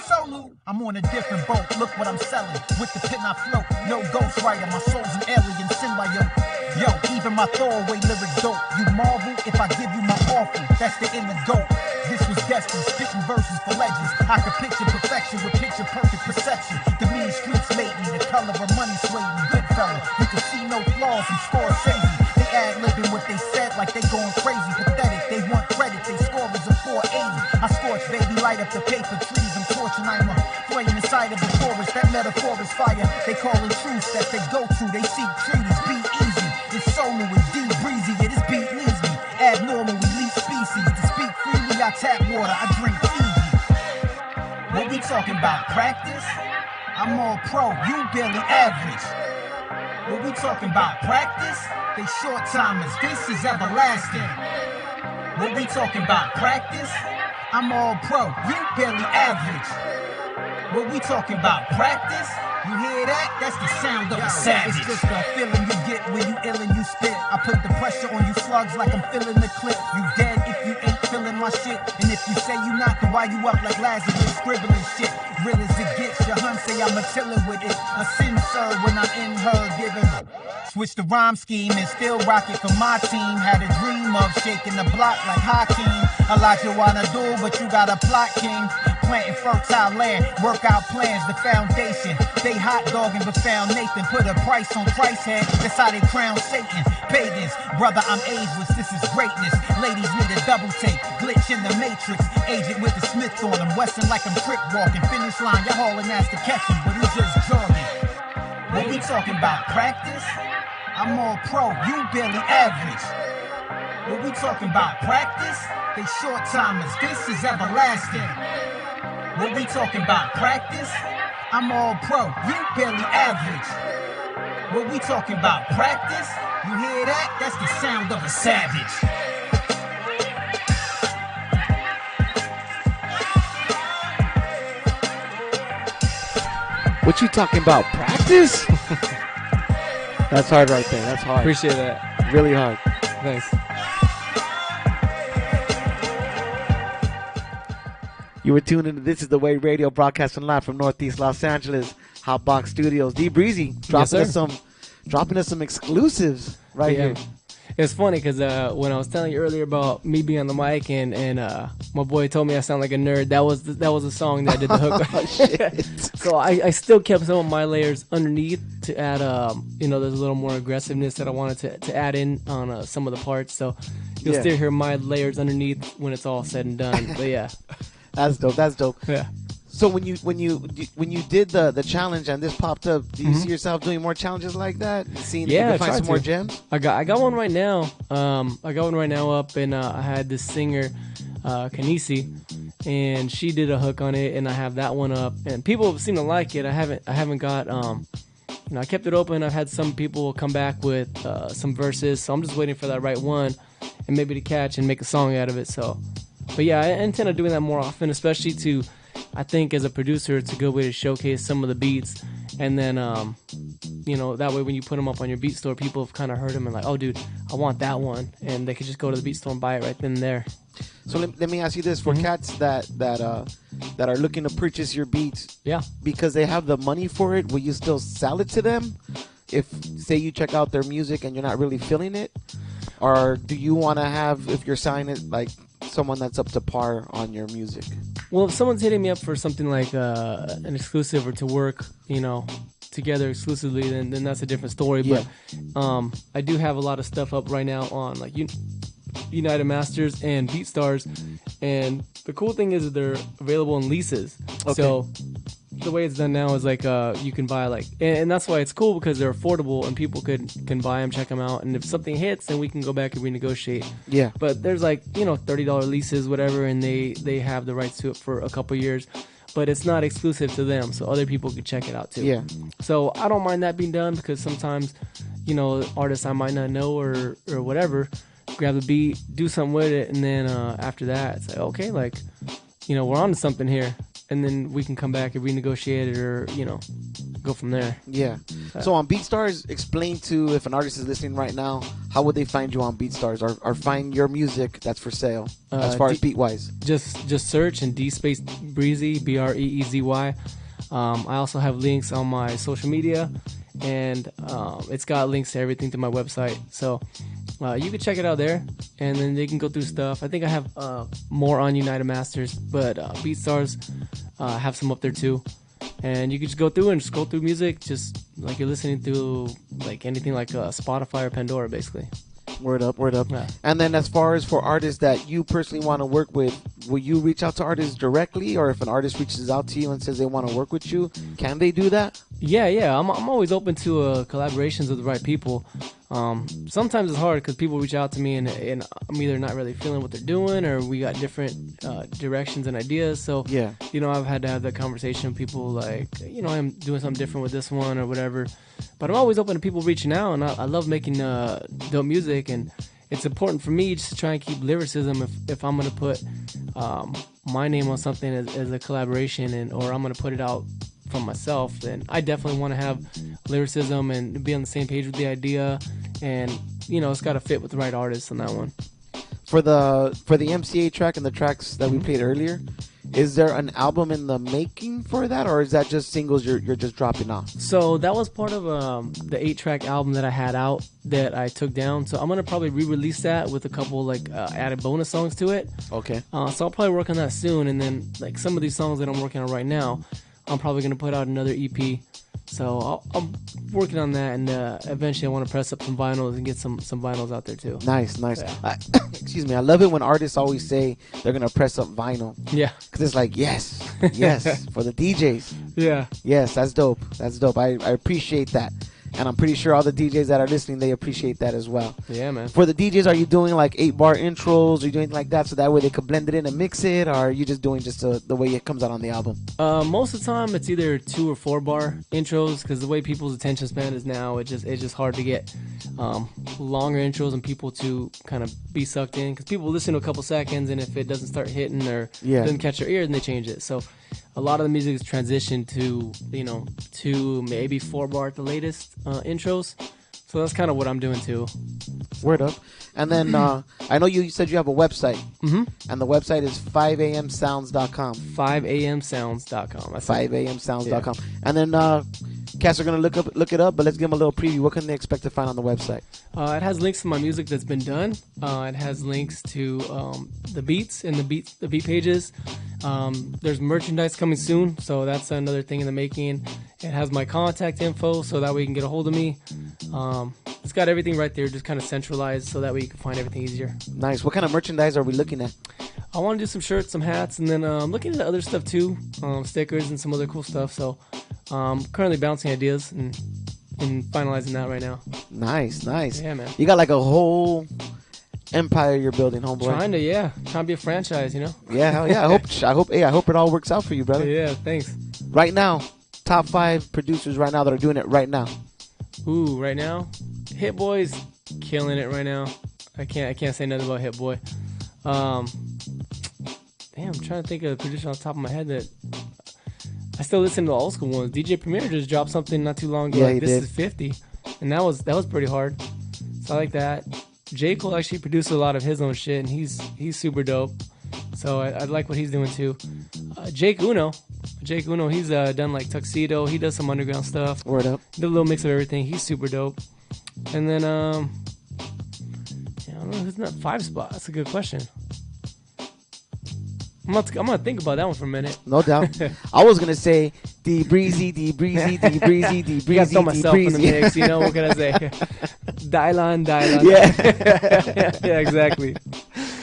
Solo, I'm on a different boat. Look what I'm selling. With the pin I float. No ghostwriter. My soul's an alien symbiote. Yo, even my throwaway lyric dope. You marvel if I give you my awful. That's the inner goat. This was destined, spitting verses for legends. I could picture perfection with picture perfect perception. The mean streets made me, the color of money swayed me. Good fella, you can see no flaws in Scorsese. They ad-libbing what they said like they going crazy. Pathetic, they want credit, they score is a 480. I scorch, baby, light up the paper trees. I'm torching, I'm a flame inside of the forest. That metaphor is fire. They call it truth that they go to. They seek treaties, be easy. It's Solo and D Breezy, yeah, this beat needs me. Abnormal, elite species. To speak freely, I tap water, I drink Fiji. What we talking about, practice? I'm all pro, you barely average. What we talking about, practice? They short timers, this is everlasting. What we talking about, practice? I'm all pro, you barely average. What we talking about, practice? You hear that? That's the sound of a savage. It's just the feeling you get when you ill and you spit. I put the pressure on you slugs like I'm feeling the clip. You dead if you ain't feeling my shit. And if you say you not, then why you up like Lazarus scribbling shit? Real as it gets, your hun say I'm a chillin' with it. A sin, sir, when I'm in her giving. Switch the rhyme scheme and still rock it for my team. Had a dream of shaking the block like Hakeem. A lot you wanna do, but you got a plot, king. Planting fertile land, workout plans, the foundation. They hot dogging but found Nathan. Put a price on Christ head, that's how they crown Satan. Pagans, brother, I'm ageless, this is greatness. Ladies need a double take, glitch in the matrix. Agent with the Smith on him, Westin like I'm trip walking. Finish line, y'all hauling ass to catch him, but he's just jogging. What we talking about, practice? I'm all pro, you barely average. What we talking about, practice? They short timers, this is everlasting. What we talking about, practice? I'm all pro, you barely average. What we talking about, practice? You hear that? That's the sound of a savage. What you talking about, practice? That's hard right there. That's hard. Appreciate that. Really hard. Thanks. You were tuned into This Is The Way Radio, broadcasting live from Northeast Los Angeles, Hotbox Studios. D Breezy dropping us some exclusives right here. It's funny because when I was telling you earlier about me being on the mic and my boy told me I sound like a nerd, that was a song that I did the hook. Oh, shit. So I still kept some of my layers underneath to add, there's a little more aggressiveness that I wanted to add in on some of the parts. So you'll still hear my layers underneath when it's all said and done. But yeah. That's dope. That's dope. Yeah. So when you did the challenge and this popped up, do you see yourself doing more challenges like that? Seeing if you can find some more gems? I got one right now. I got one right now up, and I had this singer, Kanisi, and she did a hook on it, and I have that one up, and people seem to like it. I haven't got I kept it open. I've had some people come back with some verses, so I'm just waiting for that right one, and maybe to catch and make a song out of it. So. But yeah, I intend on doing that more often, especially I think as a producer, it's a good way to showcase some of the beats. And then, that way when you put them up on your beat store, people have kind of heard them and like, oh, dude, I want that one. And they can just go to the beat store and buy it right then and there. So let me ask you this. For cats that are looking to purchase your beats, because they have the money for it, will you still sell it to them? If, say, you check out their music and you're not really feeling it? Or do you want to have, if you're selling it, like, someone that's up to par on your music? Well, if someone's hitting me up for something like an exclusive or to work, together exclusively, then that's a different story. Yeah. But I do have a lot of stuff up right now on like United Masters and BeatStars, and the cool thing is that they're available in leases. Okay. So the way it's done now is like you can buy and that's why it's cool, because they're affordable and people can buy them, check them out, and if something hits, then we can go back and renegotiate. Yeah. But there's $30 leases, whatever, and they have the rights to it for a couple years, but it's not exclusive to them, so other people can check it out too. Yeah. So I don't mind that being done, because sometimes artists I might not know or whatever grab the beat, do something with it, and then after that it's like, okay, we're on to something here. And then we can come back and renegotiate it, or go from there. Yeah. So on BeatStars, explain to, if an artist is listening right now, how would they find you on BeatStars, or find your music that's for sale as far as beat wise? Just search and D-space Breezy, Breezy. I also have links on my social media, and it's got links to everything to my website. So you can check it out there, and then they can go through stuff. I think I have more on United Masters, but BeatStars have some up there too. And you can just go through and scroll through music, just like you're listening to like anything like Spotify or Pandora, basically. Word up. Yeah. And then as far as for artists that you personally want to work with, will you reach out to artists directly, or if an artist reaches out to you and says they want to work with you, can they do that? Yeah. I'm always open to collaborations with the right people. Sometimes it's hard because people reach out to me and I'm either not really feeling what they're doing or we got different directions and ideas. So, Yeah. I've had to have that conversation with people like, I'm doing something different with this one or whatever. But I'm always open to people reaching out, and I love making dope music, and it's important for me just to try and keep lyricism if I'm going to put my name on something as a collaboration or I'm going to put it out from myself, then I definitely want to have lyricism and be on the same page with the idea, and it's got to fit with the right artist on that one. For the MCA track and the tracks that we played earlier, is there an album in the making for that, or is that just singles you're just dropping off? So that was part of the 8-track album that I had out that I took down. So I'm gonna probably re-release that with a couple added bonus songs to it. Okay. So I'll probably work on that soon, and then some of these songs that I'm working on right now, I'm probably gonna put out another EP. So I'm working on that, and eventually I want to press up some vinyls and get some vinyls out there too. Nice. Yeah. Excuse me. I love it when artists always say they're gonna press up vinyl. Yeah. Because it's like yes, for the DJs. Yeah. Yes, that's dope. I appreciate that. And I'm pretty sure all the DJs that are listening, they appreciate that as well. Yeah, man. For the DJs, are you doing like 8-bar intros? Are you doing like that so that way they could blend it in and mix it? Or are you just doing the way it comes out on the album? Most of the time, it's either 2 or 4-bar intros because the way people's attention span is now, it's just hard to get longer intros and people to kind of be sucked in. Because people listen to a couple seconds, and if it doesn't start hitting or doesn't catch their ear, then they change it. So a lot of the music is transitioned to 2, maybe 4-bar at the latest intros. So that's kind of what I'm doing too. Word up. And then I know you said you have a website. Mm-hmm. And the website is 5amsounds.com. 5amsounds.com. 5amsounds.com. Yeah. And then cats are going to look it up, but let's give them a little preview. What can they expect to find on the website? It has links to my music that's been done. It has links to the beats and the beat pages. There's merchandise coming soon, so that's another thing in the making. It has my contact info, so that way you can get a hold of me. It's got everything right there, just kind of centralized, so that way you can find everything easier. Nice. What kind of merchandise are we looking at? I want to do some shirts, some hats, and then I'm looking at other stuff too, stickers and some other cool stuff. So currently bouncing ideas and finalizing that right now. Nice. Yeah, man. You got like a whole empire you're building, homeboy. Trying to be a franchise, Yeah, hell yeah. I hope it all works out for you, brother. Yeah, thanks. Right now, top 5 producers right now that are doing it right now. Ooh, right now, Hit Boy's killing it right now. I can't say nothing about Hit Boy. I'm trying to think of a producer on the top of my head that I still listen to the old school ones. DJ Premier just dropped something not too long ago. Yeah, like he This did. Is 50, and that was pretty hard. So I like that. J. Cole actually produced a lot of his own shit, and he's super dope. So I like what he's doing too. Jake Uno, he's done like Tuxedo. He does some underground stuff. Word up. Did a little mix of everything. He's super dope. And then I don't know who's in that 5 spot. That's a good question. I'm gonna think about that one for a minute. No doubt. I was gonna say Breezy. You gotta throw myself in the mix. What can I say? Dylan. Yeah. Yeah, exactly.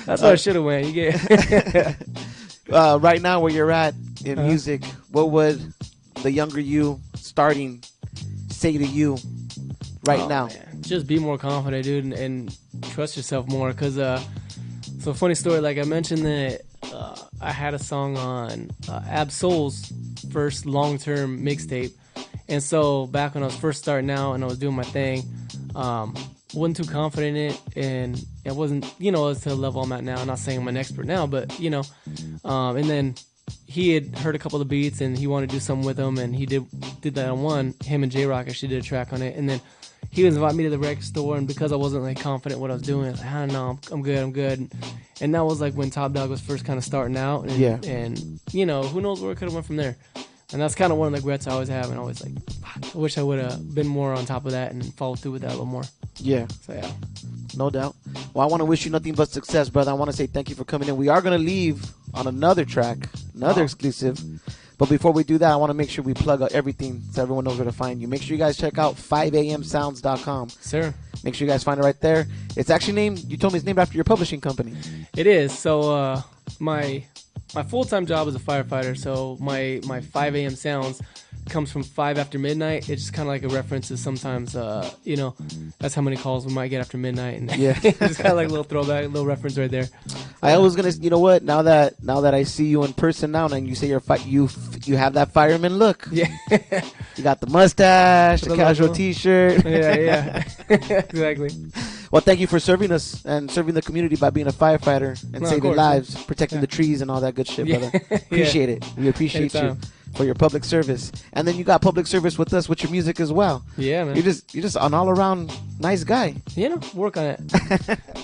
That's what I should have went. You get right now where you're at in music, what would the younger you starting say to you right now? Man. Just be more confident, dude, and trust yourself more. Cause so funny story. Like I mentioned that I had a song on Ab Soul's first long-term mixtape, and so back when I was first starting out and I was doing my thing, wasn't too confident in it, and it wasn't, as to the level I'm at now. I'm not saying I'm an expert now, but and then he had heard a couple of the beats and he wanted to do something with them, and he did that on one. Him and J-Rock actually did a track on it, and then he was inviting me to the record store, and because I wasn't like confident what I was doing, I was like, I don't know, I'm good. And that was like when Top Dog was first kind of starting out, and, and who knows where it could have went from there. And that's kind of one of the regrets I always have, and I always like, fuck, I wish I would have been more on top of that and followed through with that a little more. Yeah. So yeah. No doubt. Well, I want to wish you nothing but success, brother. I want to say thank you for coming in. We are going to leave on another track, another exclusive. But before we do that, I want to make sure we plug out everything so everyone knows where to find you. Make sure you guys check out 5amsounds.com. Sir. Make sure you guys find it right there. It's actually you told me it's named after your publishing company. It is. So my full-time job is a firefighter, so my 5 a.m. Sounds comes from 5 after midnight. It's just kind of like a reference to sometimes, you know, that's how many calls we might get after midnight. And Yeah. just kind of like a little throwback, a little reference right there. I was gonna, you know what? Now that I see you in person now, and you say you have that fireman look. Yeah. You got the mustache, the casual logo. T-shirt. Yeah. Exactly. Well, thank you for serving us and serving the community by being a firefighter and No, of saving course, lives, man. protecting the trees and all that good shit, Yeah. brother. Appreciate it. We appreciate Anytime. you for your public service, and then you got public service with us with your music as well. Yeah, man. You're just an all around nice guy. You know, work on it.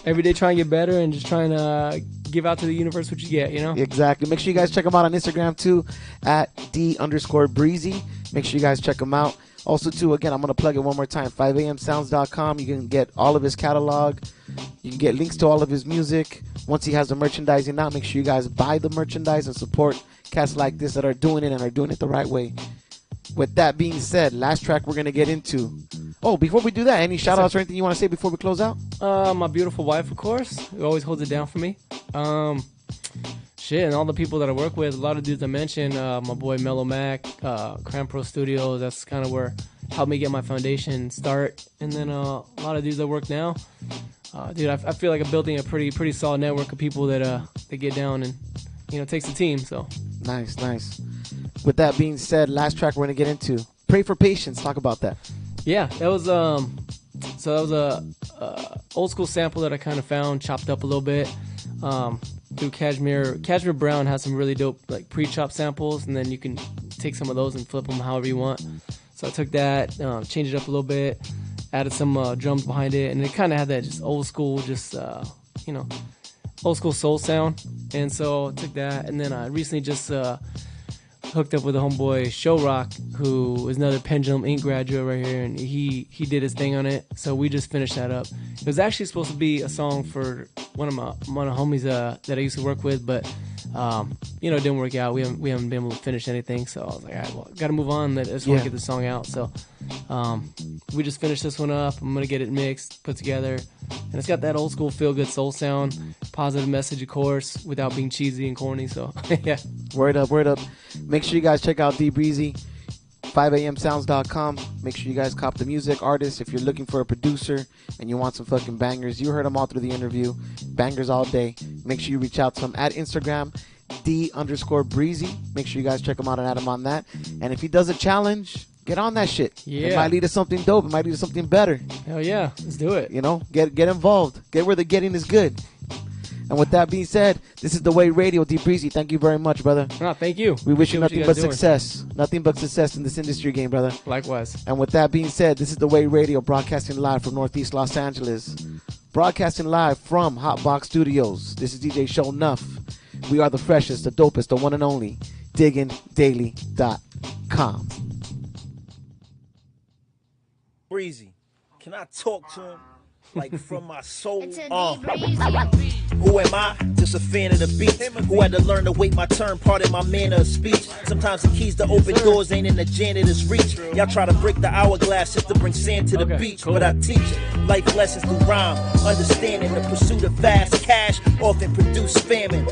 Every day trying to get better and just trying to give out to the universe what you get, you know? Exactly. Make sure you guys check him out on Instagram too, at @D_Breezy. Make sure you guys check him out. Also, too, again, I'm going to plug it one more time, 5amsounds.com. You can get all of his catalog. You can get links to all of his music. Once he has the merchandising out, make sure you guys buy the merchandise and support cats like this that are doing it and are doing it the right way. With that being said, last track we're going to get into. Oh, before we do that, any shout-outs or anything you want to say before we close out? My beautiful wife, of course, who always holds it down for me. Shit, and all the people that I work with, a lot of dudes I mentioned, my boy Mellow Mac, Cram Pro Studios, that's kind of where helped me get my foundation start. And then a lot of dudes I work now. Dude, I feel like I'm building a pretty solid network of people that get down and, you know, it takes a team, so. Nice. With that being said, last track we're going to get into. Pray for Patience. Talk about that. Yeah, that was a old school sample that I kind of found, chopped up a little bit. Through Cashmere Brown has some really dope like pre-chop samples, and then you can take some of those and flip them however you want. So I took that, changed it up a little bit, added some drums behind it, and it kind of had that just old school, you know, old school soul sound. And so I took that, and then I recently just hooked up with a homeboy, Show Rock, who is another Pendulum Inc. graduate right here, and he did his thing on it. So we just finished that up. It was actually supposed to be a song for one of homies that I used to work with, but you know, it didn't work out. We haven't been able to finish anything. So I was like, all right, well, got to move on. I just want to get the song out. So we just finished this one up. I'm gonna get it mixed, put together, and it's got that old school feel good soul sound, positive message, of course, without being cheesy and corny. So yeah. Word up. Make sure you guys check out D Breezy, 5amsounds.com. Make sure you guys cop the music. Artists, if you're looking for a producer and you want some fucking bangers, you heard them all through the interview. Bangers all day. Make sure you reach out to him at Instagram, D_Breezy. Make sure you guys check him out and add him on that. And if he does a challenge, get on that shit. Yeah. It might lead to something dope. It might lead to something better. Hell yeah, let's do it. You know, get involved. Get where the getting is good. And with that being said, this is The Way Radio. D Breezy, thank you very much, brother. No, thank you. We wish you nothing but guys doing. success. Nothing but success in this industry game, brother. Likewise. And with that being said, this is The Way Radio, broadcasting live from Northeast Los Angeles. Broadcasting live from Hotbox Studios. This is DJ Show Nuff. We are the freshest, the dopest, the one and only. DiggingDaily.com. Breezy, can I talk to him like from my soul? It's a D Breezy. Who am I? Just a fan of the beats. Who had to learn to wait my turn, pardon my manner of speech. Sometimes the keys to open doors ain't in the janitor's reach. Y'all try to break the hourglass just to bring sand to the beach. But I teach life lessons through rhyme. Understanding the pursuit of fast cash often produce famine.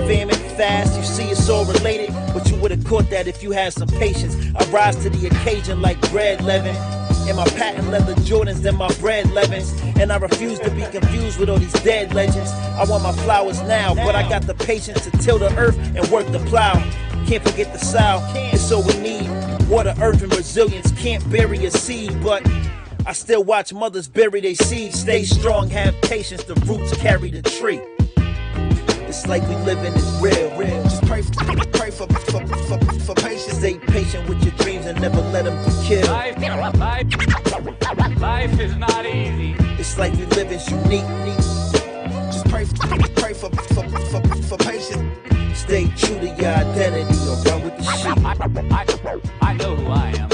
Famine, fast, you see it's all related. But you would have caught that if you had some patience. I rise to the occasion like bread leaven. In my patent leather Jordans, then my bread leavens. And I refuse to be confused with all these dead legends. I want my flowers now, but I got the patience to till the earth and work the plow. Can't forget the sow, it's all we need. Water, earth, and resilience can't bury a seed, but I still watch mothers bury their seeds. Stay strong, have patience, the roots carry the tree. It's like we living is real. Just pray for patience. Stay patient with your dreams and never let them be killed. Life is not easy. It's like we live is unique. Just pray for patience. Stay true to your identity or run with the sheep. I know who I am.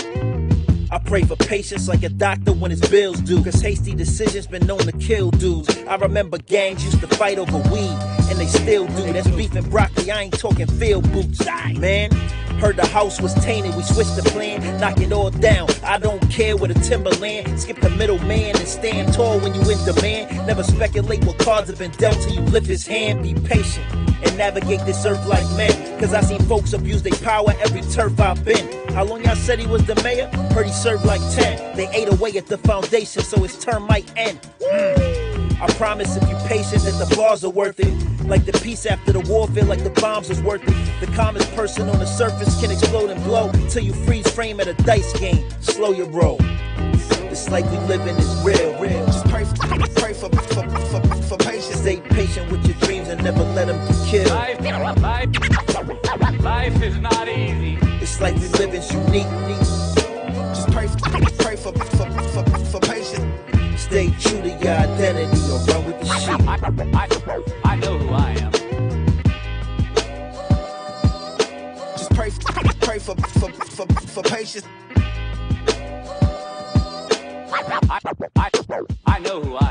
I pray for patience like a doctor when his bills due. Cause hasty decisions been known to kill dudes. I remember gangs used to fight over weed, and they still do. That's beef and broccoli, I ain't talking field boots. Man, heard the house was tainted, we switched the plan, knock it all down. I don't care where the timberland, skip the middleman and stand tall when you in demand. Never speculate what cards have been dealt till you lift his hand. Be patient and navigate this earth like men. Cause I seen folks abuse their power every turf I've been. How long y'all said he was the mayor? Heard he served like 10. They ate away at the foundation, so his term might end. I promise if you patient that the bars are worth it. Like the peace after the warfare, like the bombs was worth it. The calmest person on the surface can explode and blow till you freeze frame at a dice game. Slow your roll. This life we living is real. Just pray for patience. Stay patient with your dreams and never let them get killed. Life is not easy. This life we live is unique. Just pray for patience. Stay true to your identity or run with the sheep. I know who I am. Just pray for patience. I know who I am.